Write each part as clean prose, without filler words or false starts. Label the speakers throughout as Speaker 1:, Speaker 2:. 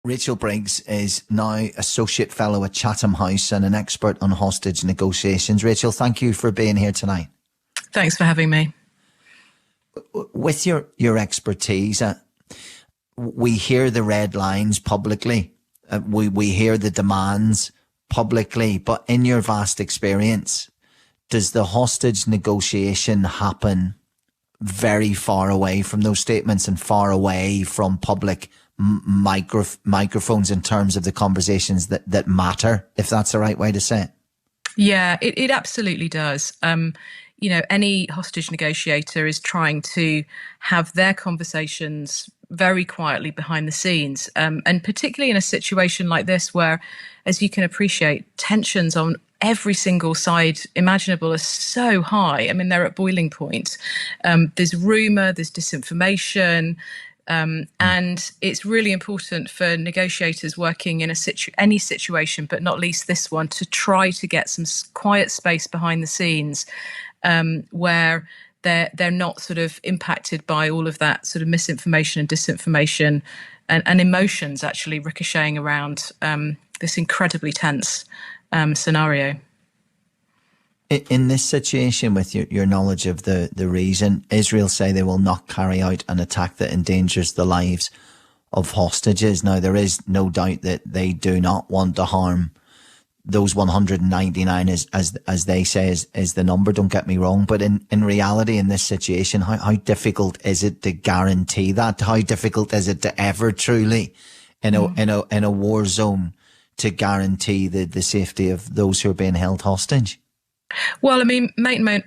Speaker 1: Rachel Briggs is now Associate Fellow at Chatham House and an expert on hostage negotiations. Rachel, thank you for being here tonight.
Speaker 2: Thanks for having me.
Speaker 1: With your expertise, we hear the red lines publicly. We hear the demands publicly. But in your vast experience, does the hostage negotiation happen very far away from those statements and far away from public microphones in terms of the conversations that matter, if that's the right way to say it?
Speaker 2: Yeah, it absolutely does. Any hostage negotiator is trying to have their conversations very quietly behind the scenes. And particularly in a situation like this, where, as you can appreciate, tensions on every single side imaginable are so high. I mean, they're at boiling point. There's rumour, there's disinformation. And it's really important for negotiators working in any situation, but not least this one, to try to get some quiet space behind the scenes where they're not sort of impacted by all of that sort of misinformation and disinformation and emotions actually ricocheting around this incredibly tense scenario.
Speaker 1: In this situation, with your knowledge of the reason, Israel say they will not carry out an attack that endangers the lives of hostages. Now, there is no doubt that they do not want to harm those 199, as they say, is the number. Don't get me wrong. But in reality, in this situation, how difficult is it to guarantee that? How difficult is it to ever truly, in a war zone, to guarantee the safety of those who are being held hostage?
Speaker 2: Well, I mean, make no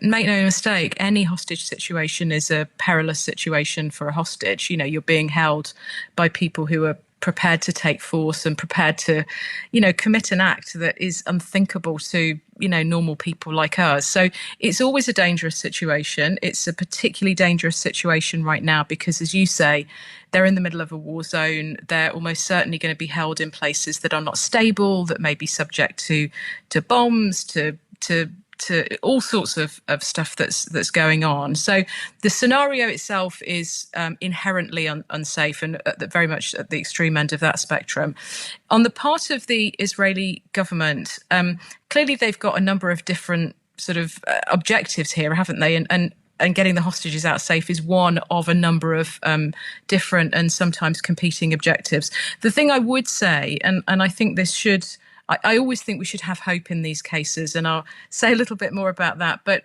Speaker 2: mistake, any hostage situation is a perilous situation for a hostage. You know, you're being held by people who are prepared to take force and prepared to, commit an act that is unthinkable to, normal people like us. So it's always a dangerous situation. It's a particularly dangerous situation right now because, as you say, they're in the middle of a war zone. They're almost certainly going to be held in places that are not stable, that may be subject to bombs, to all sorts of stuff that's going on. So the scenario itself is inherently unsafe and very much at the extreme end of that spectrum. On the part of the Israeli government, clearly they've got a number of different sort of objectives here, haven't they? And getting the hostages out safe is one of a number of different and sometimes competing objectives. The thing I would say, and I think this should... I always think we should have hope in these cases, and I'll say a little bit more about that. But,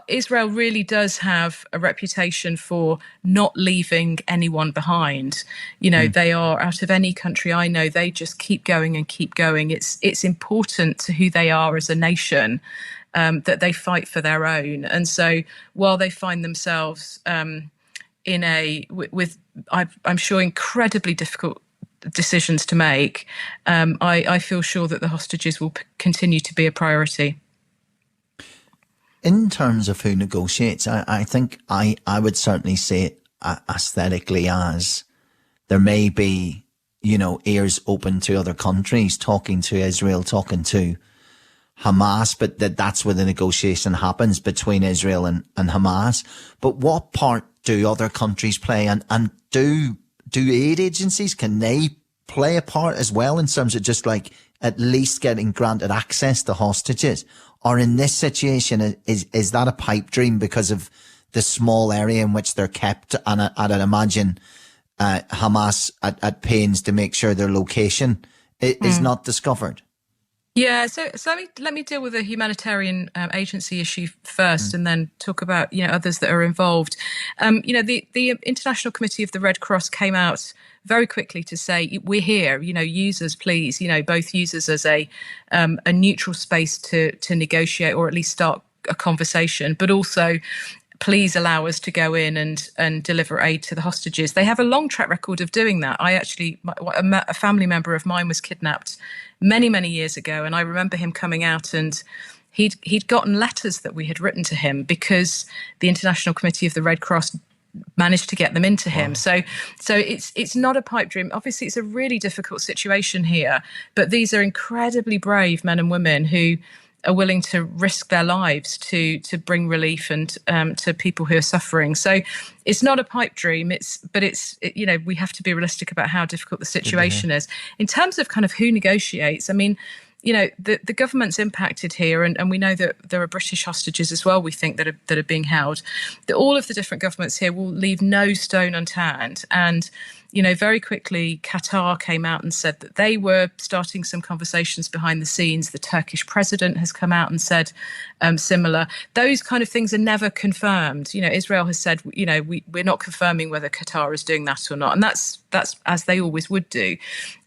Speaker 2: Israel really does have a reputation for not leaving anyone behind. They are, out of any country I know, they just keep going and keep going. It's important to who they are as a nation that they fight for their own. And so while they find themselves I'm sure, incredibly difficult decisions to make, I feel sure that the hostages will continue to be a priority.
Speaker 1: In terms of who negotiates, I think I would certainly say it aesthetically as there may be, ears open to other countries, talking to Israel, talking to Hamas, but that's where the negotiation happens between Israel and Hamas. But what part do other countries play, and do aid agencies, can they play a part as well in terms of just like at least getting granted access to hostages? Or in this situation, is that a pipe dream because of the small area in which they're kept? And I'd imagine Hamas at pains to make sure their location is not discovered.
Speaker 2: Yeah, so let me deal with the humanitarian agency issue first, and then talk about others that are involved. The International Committee of the Red Cross came out very quickly to say, we're here. Use us, please. Both use us as a neutral space to negotiate or at least start a conversation, but also please allow us to go in and deliver aid to the hostages. They have a long track record of doing that. A family member of mine was kidnapped many, many years ago, and I remember him coming out, and he'd gotten letters that we had written to him because the International Committee of the Red Cross managed to get them into him. Wow. So it's not a pipe dream. Obviously, it's a really difficult situation here, but these are incredibly brave men and women who are willing to risk their lives to bring relief and to people who are suffering. So it's not a pipe dream. We have to be realistic about how difficult the situation is. In terms of kind of who negotiates, I mean, the government's impacted here, and we know that there are British hostages as well, we think, that are being held. All of the different governments here will leave no stone unturned. And, very quickly, Qatar came out and said that they were starting some conversations behind the scenes. The Turkish president has come out and said similar. Those kind of things are never confirmed. Israel has said, we're not confirming whether Qatar is doing that or not. And that's as they always would do.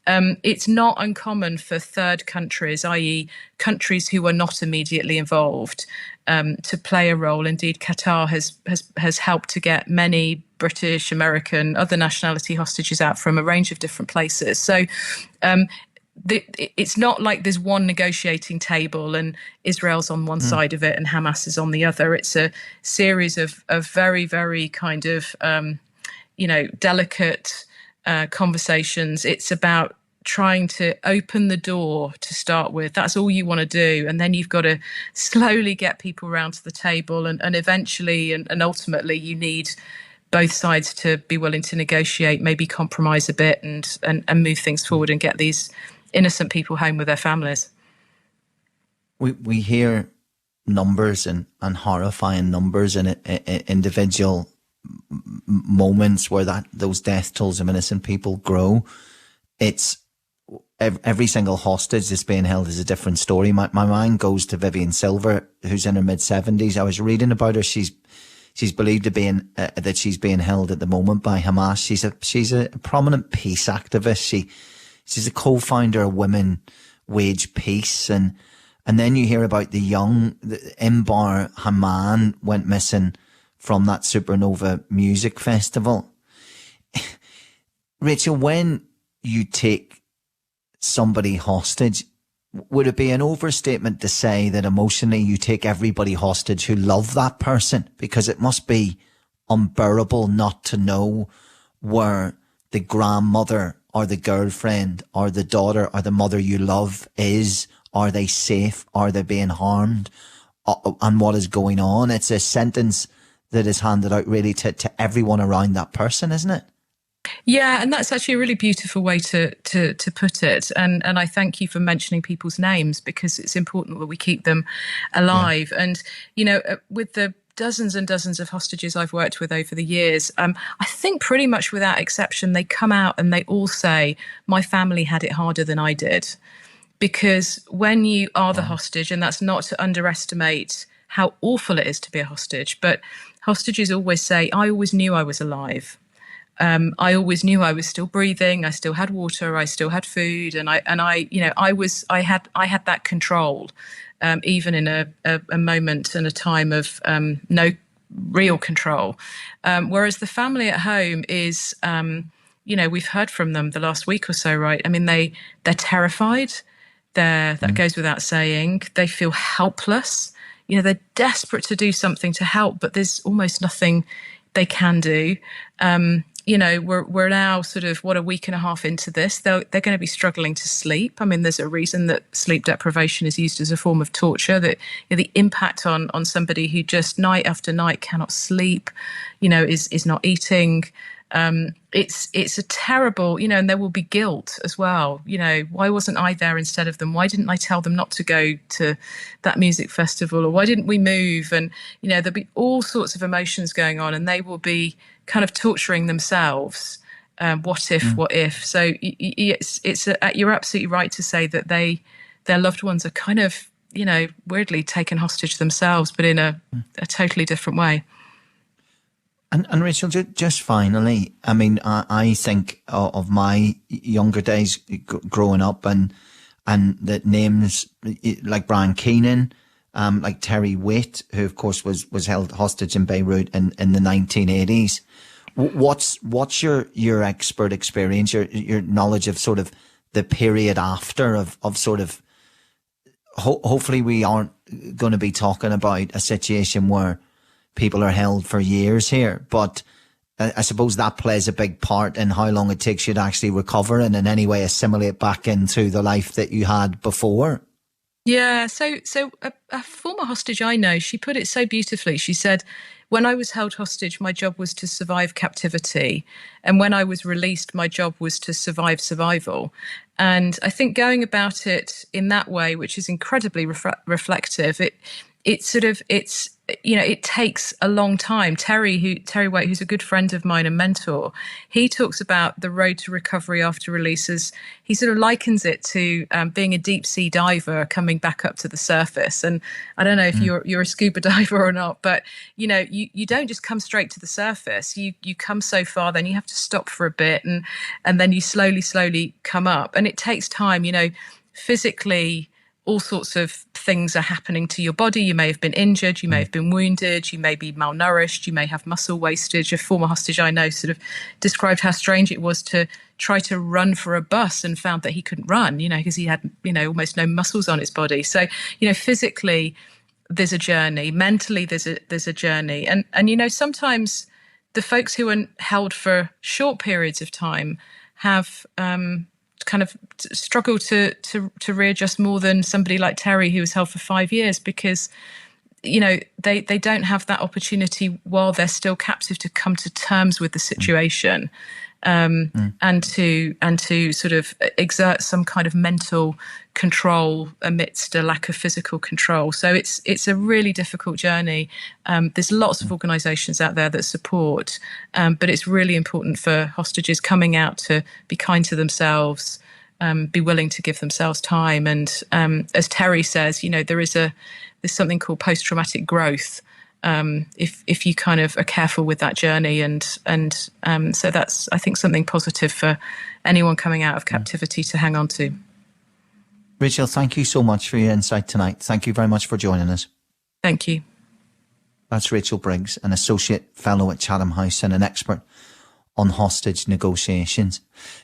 Speaker 2: It's not uncommon for third countries, i.e. countries who are not immediately involved, to play a role. Indeed, Qatar has helped to get many British, American, other nationality hostages out from a range of different places. So it's not like there's one negotiating table and Israel's on one side of it and Hamas is on the other. It's a series of very, very kind of, delicate conversations. It's about trying to open the door to start with. That's all you want to do. And then you've got to slowly get people around to the table. And eventually and ultimately you need both sides to be willing to negotiate, maybe compromise a bit and move things forward and get these innocent people home with their families.
Speaker 1: We hear numbers and horrifying numbers in individual moments where those death tolls of innocent people grow. It's every single hostage that's being held is a different story. My mind goes to Vivian Silver, who's in her mid-70s. I was reading about her. She's believed to be that she's being held at the moment by Hamas. She's a prominent peace activist. She's a co-founder of Women Wage Peace, and then you hear about the Imbar Haman went missing from that Supernova music festival. Rachel, when you take somebody hostage, would it be an overstatement to say that emotionally you take everybody hostage who love that person? Because it must be unbearable not to know where the grandmother or the girlfriend or the daughter or the mother you love is. Are they safe? Are they being harmed? And what is going on? It's a sentence that is handed out really to everyone around that person, isn't it?
Speaker 2: Yeah, and that's actually a really beautiful way to put it. And I thank you for mentioning people's names, because it's important that we keep them alive. Yeah. And, with the dozens and dozens of hostages I've worked with over the years, I think pretty much without exception, they come out and they all say, my family had it harder than I did. Because when you are the hostage, and that's not to underestimate how awful it is to be a hostage, but hostages always say, I always knew I was alive. I always knew I was still breathing. I still had water. I still had food, and I had that control, even in a moment and a time of no real control. Whereas the family at home is, we've heard from them the last week or so, right? I mean, they're terrified. That goes without saying. They feel helpless. They're desperate to do something to help, but there's almost nothing they can do. We're now sort of a week and a half into this. They're going to be struggling to sleep. I mean, there's a reason that sleep deprivation is used as a form of torture. That the impact on somebody who just night after night cannot sleep, is not eating. It's a terrible, and there will be guilt as well. Why wasn't I there instead of them? Why didn't I tell them not to go to that music festival? Or why didn't we move? And, there'll be all sorts of emotions going on, and they will be kind of torturing themselves. What if? So you're absolutely right to say that their loved ones are kind of, weirdly taken hostage themselves, but in a totally different way.
Speaker 1: And Rachel, just finally, I mean, I think of my younger days growing up, and that names like Brian Keenan, like Terry Waite, who of course was held hostage in Beirut in the 1980s. What's your expert experience, your knowledge of sort of the period after of sort of, hopefully we aren't going to be talking about a situation where people are held for years here, but I suppose that plays a big part in how long it takes you to actually recover and in any way assimilate back into the life that you had before.
Speaker 2: Yeah, so a former hostage I know, she put it so beautifully. She said, "When I was held hostage, my job was to survive captivity, and when I was released, my job was to survive survival." And I think going about it in that way, which is incredibly reflective, it sort of it's it takes a long time. Terry Waite, who's a good friend of mine and mentor, he talks about the road to recovery after release as he sort of likens it to being a deep sea diver coming back up to the surface. And I don't know if you're a scuba diver or not, but you don't just come straight to the surface. You come so far, then you have to stop for a bit, and then you slowly come up, and it takes time. Physically, all sorts of things are happening to your body. You may have been injured, you may have been wounded, you may be malnourished, you may have muscle wastage. A former hostage I know sort of described how strange it was to try to run for a bus and found that he couldn't run, because he had, almost no muscles on his body. So, physically there's a journey, mentally there's a journey. And sometimes the folks who are held for short periods of time have kind of struggle to readjust more than somebody like Terry, who was held for 5 years, because they don't have that opportunity while they're still captive to come to terms with the situation, and to sort of exert some kind of mental control amidst a lack of physical control. So it's a really difficult journey. There's lots of organisations out there that support, but it's really important for hostages coming out to be kind to themselves, be willing to give themselves time. And as Terry says, there's something called post-traumatic growth, if you kind of are careful with that journey. And so that's, I think, something positive for anyone coming out of captivity to hang on to.
Speaker 1: Rachel, thank you so much for your insight tonight. Thank you very much for joining us.
Speaker 2: Thank you.
Speaker 1: That's Rachel Briggs, an associate fellow at Chatham House and an expert on hostage negotiations.